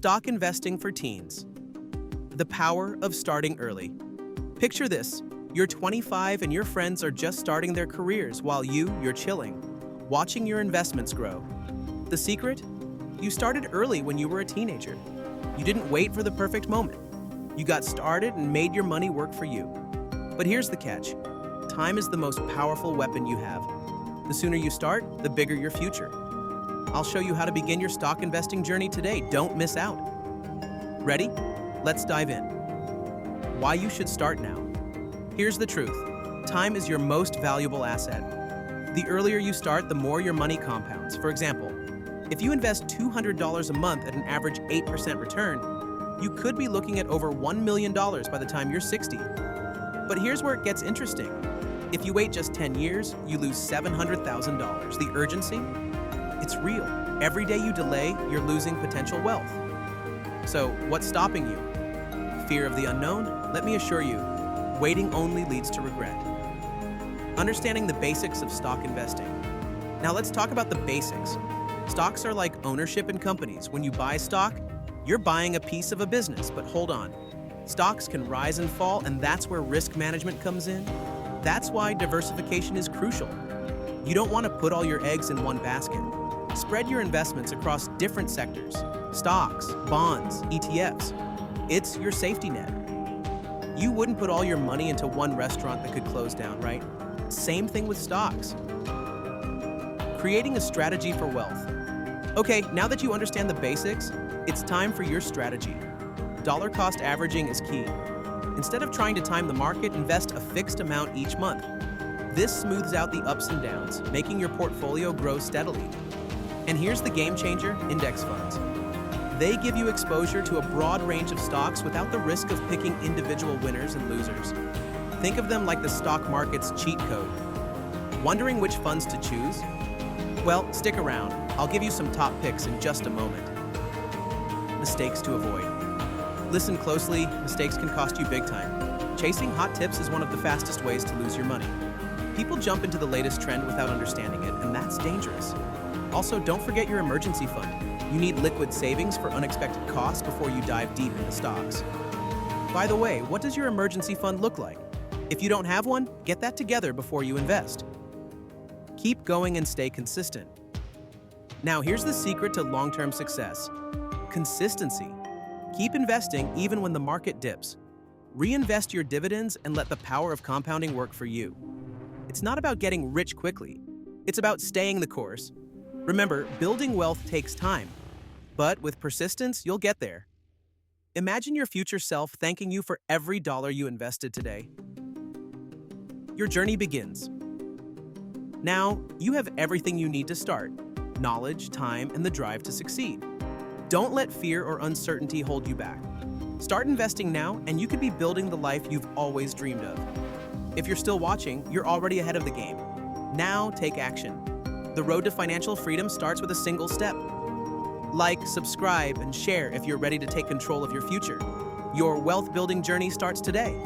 Stock investing for teens. The power of starting early. Picture this. You're 25 and your friends are just starting their careers while you're chilling, watching your investments grow. The secret? You started early when you were a teenager. You didn't wait for the perfect moment. You got started and made your money work for you. But here's the catch. Time is the most powerful weapon you have. The sooner you start, the bigger your future. I'll show you how to begin your stock investing journey today. Don't miss out. Ready? Let's dive in. Why you should start now. Here's the truth. Time is your most valuable asset. The earlier you start, the more your money compounds. For example, if you invest $200 a month at an average 8% return, you could be looking at over $1 million by the time you're 60. But here's where it gets interesting. If you wait just 10 years, you lose $700,000. The urgency? It's real. Every day you delay, you're losing potential wealth. So, what's stopping you? Fear of the unknown? Let me assure you, waiting only leads to regret. Understanding the basics of stock investing. Now let's talk about the basics. Stocks are like ownership in companies. When you buy stock, you're buying a piece of a business, but hold on. Stocks can rise and fall, and that's where risk management comes in. That's why diversification is crucial. You don't want to put all your eggs in one basket. Spread your investments across different sectors, stocks, bonds, ETFs. It's your safety net. You wouldn't put all your money into one restaurant that could close down, right? Same thing with stocks. Creating a strategy for wealth. Okay, now that you understand the basics, it's time for your strategy. Dollar cost averaging is key. Instead of trying to time the market, invest a fixed amount each month. This smooths out the ups and downs, making your portfolio grow steadily. And here's the game changer, index funds. They give you exposure to a broad range of stocks without the risk of picking individual winners and losers. Think of them like the stock market's cheat code. Wondering which funds to choose? Well, stick around. I'll give you some top picks in just a moment. Mistakes to avoid. Listen closely, mistakes can cost you big time. Chasing hot tips is one of the fastest ways to lose your money. People jump into the latest trend without understanding it, and that's dangerous. Also, don't forget your emergency fund. You need liquid savings for unexpected costs before you dive deep into stocks. By the way, what does your emergency fund look like? If you don't have one, get that together before you invest. Keep going and stay consistent. Now, here's the secret to long-term success. Consistency. Keep investing even when the market dips. Reinvest your dividends and let the power of compounding work for you. It's not about getting rich quickly. It's about staying the course. Remember, building wealth takes time, but with persistence, you'll get there. Imagine your future self thanking you for every dollar you invested today. Your journey begins. Now, you have everything you need to start: knowledge, time, and the drive to succeed. Don't let fear or uncertainty hold you back. Start investing now, and you could be building the life you've always dreamed of. If you're still watching, you're already ahead of the game. Now, take action. The road to financial freedom starts with a single step. Like, subscribe, and share if you're ready to take control of your future. Your wealth-building journey starts today.